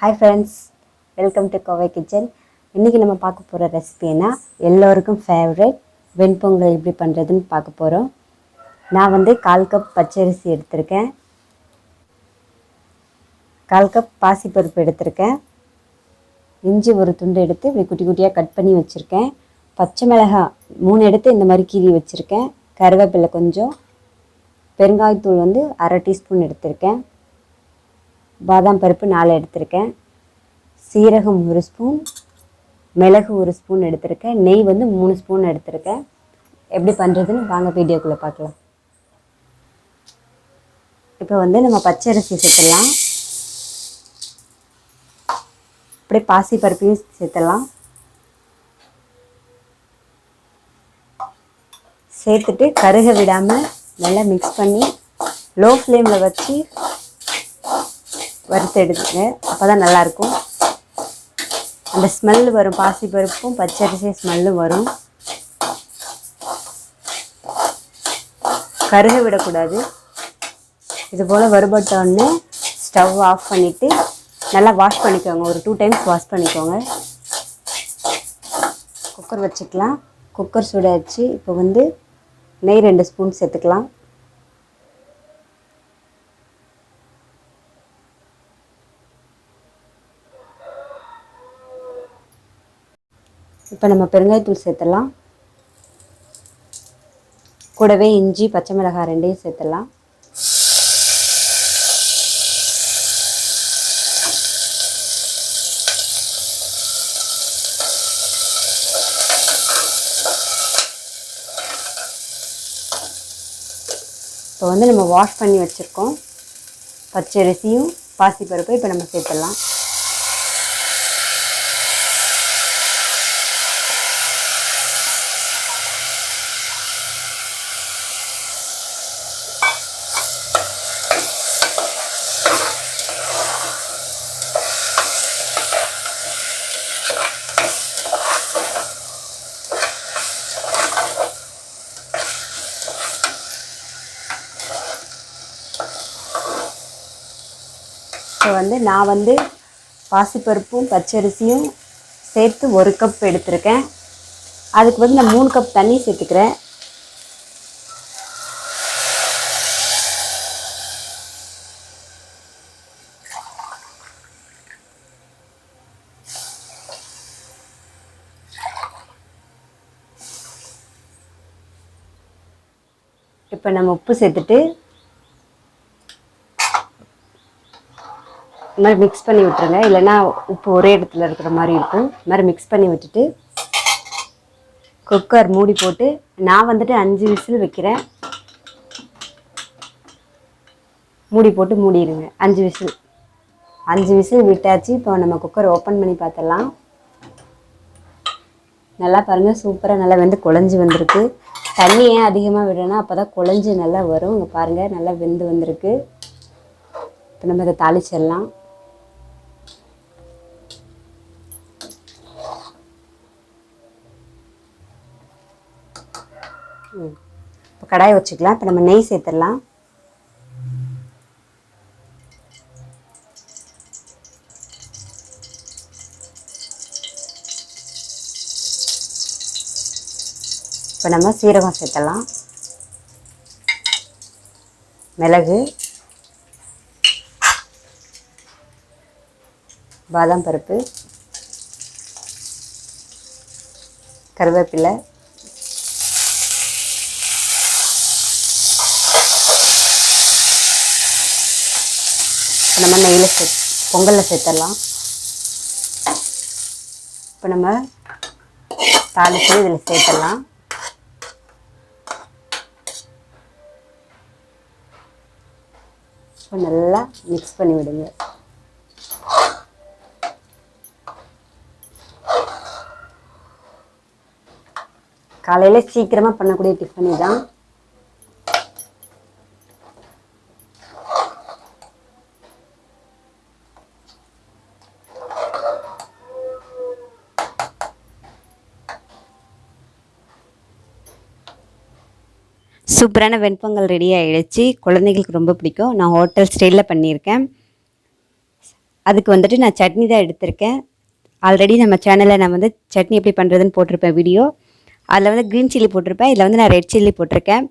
Hi friends, welcome to Kovai kitchen. இன்னைக்கு நம்ம பார்க்க போற ரெசிபினா எல்லாருக்கும் ஃபேவரட் வெண்பொங்கல் எப்படி பண்றதுன்னு பார்க்க போறோம். நான் 1/4 கப் பச்சரிசி எடுத்துர்க்கேன். 1/4 கப் பாசிப்பருப்பு எடுத்துர்க்கேன். இஞ்சி ஒரு துண்டு எடுத்து இப்படி குட்டி குட்டியா கட் பண்ணி வச்சிருக்கேன். பச்சை மிளகாய் 3 எடுத்து இந்த மாதிரி கீறி வச்சிருக்கேன். கறிவேப்பிலை கொஞ்சம், பெருங்காயத்தூள் 1/2 டீஸ்பூன் எடுத்துர்க்கேன். பாதாம் பருப்பு 4 எடுத்துர்க்கேன். சீரகம் 1 ஸ்பூன், மிளகு 1 ஸ்பூன் எடுத்துர்க்கேன். நெய் 3 ஸ்பூன் எடுத்துர்க்கேன். எப்படி பண்ணுறதுன்னு வாங்க வீடியோக்குள்ளே பார்க்கலாம். இப்போ நம்ம பச்சரிசி சேர்த்துடலாம். அப்படியே பாசி பருப்பையும் சேர்த்துடலாம். சேர்த்துட்டு கருக விடாமல் நல்லா மிக்ஸ் பண்ணி லோ ஃப்ளேமில் வச்சு வறுத்து எடுத்துங்க. அப்போ தான் நல்லாயிருக்கும். அந்த ஸ்மெல் வரும், பாசி பருப்பும் பச்சரிசி ஸ்மெல்லும் வரும். கருக விடக்கூடாது. இது போல் வறுபட்டோடனே ஸ்டவ் ஆஃப் பண்ணிவிட்டு நல்லா வாஷ் பண்ணிக்கோங்க. ஒரு 2 டைம்ஸ் வாஷ் பண்ணிக்கோங்க. குக்கர் வச்சுக்கலாம். குக்கர் சூடாச்சு. இப்போ நெய் 2 ஸ்பூன் சேர்த்துக்கலாம். இப்போ நம்ம பெருங்காயத்தூள் சேர்த்துடலாம். கூடவே இஞ்சி பச்சை மிளகாய் 2 சேர்த்துடலாம். இப்போ நம்ம வாஷ் பண்ணி வச்சுருக்கோம் பச்சரிசியும் பாசிப்பருப்பு இப்போ நம்ம சேர்த்துடலாம். இப்போ நான் பாசிப்பருப்பும் பச்சரிசியும் சேர்த்து 1 கப் எடுத்திருக்கேன். அதுக்கு நான் 3 கப் தண்ணி சேர்த்துக்கிறேன். இப்போ நம்ம உப்பு சேர்த்துட்டு இது மாதிரி மிக்ஸ் பண்ணி விட்டுருங்க. இல்லைன்னா உப்பு ஒரே இடத்துல இருக்கிற மாதிரி இருக்கும். இது மாதிரி மிக்ஸ் பண்ணி விட்டுட்டு குக்கர் மூடி போட்டு நான் 5 விசில் வைக்கிறேன். மூடி போட்டு மூடிடுங்க. 5 விசில் விட்டாச்சு. இப்போ நம்ம குக்கர் ஓப்பன் பண்ணி பார்த்துடலாம். நல்லா பாருங்கள், சூப்பராக நல்லா குழஞ்சி வந்திருக்கு. தண்ணி ஏன் அதிகமாக விடணும், அப்போ தான் குழஞ்சி நல்லா வரும். இங்கே பாருங்கள், நல்லா வெந்து வந்திருக்கு. இப்போ நம்ம இதை தாளிச்சிடலாம். இப்போ கடாயை வச்சுக்கலாம். இப்போ நம்ம நெய் சேர்த்துடலாம். இப்போ நம்ம சீரகம் சேர்த்துடலாம். மிளகு, பாதாம் பருப்பு, கறிவேப்பிலை, நம்ம நெய்யில் பொங்கலில் சேர்த்துடலாம். இப்போ நம்ம தாளித்து இதில் சேர்த்துடலாம். இப்போ நல்லா மிக்ஸ் பண்ணி விடுங்க. காலையில் சீக்கிரமாக பண்ணக்கூடிய டிஃபன் இதுதான். சூப்பரான வெண்பொங்கல் ரெடி ஆகிடுச்சு. குழந்தைகளுக்கு ரொம்ப பிடிக்கும். நான் ஹோட்டல் ஸ்டைலில் பண்ணியிருக்கேன். அதுக்கு வந்துட்டு நான் சட்னி தான் எடுத்திருக்கேன். ஆல்ரெடி நம்ம சேனலில் நான் வந்து சட்னி எப்படி பண்ணுறதுன்னு போட்டிருப்பேன் வீடியோ. அதில் வந்து க்ரீன் சில்லி போட்டிருப்பேன், இதில் வந்து நான் ரெட் சில்லி போட்டிருக்கேன்.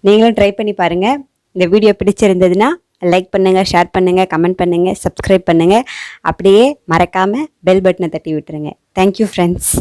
நீங்களும் ட்ரை பண்ணி பாருங்கள். இந்த வீடியோ பிடிச்சிருந்ததுன்னா லைக் பண்ணுங்கள், ஷேர் பண்ணுங்கள், கமெண்ட் பண்ணுங்கள், சப்ஸ்கிரைப் பண்ணுங்கள். அப்படியே மறக்காமல் பெல் பட்டனை தட்டி விட்டுருங்க. Thank you friends.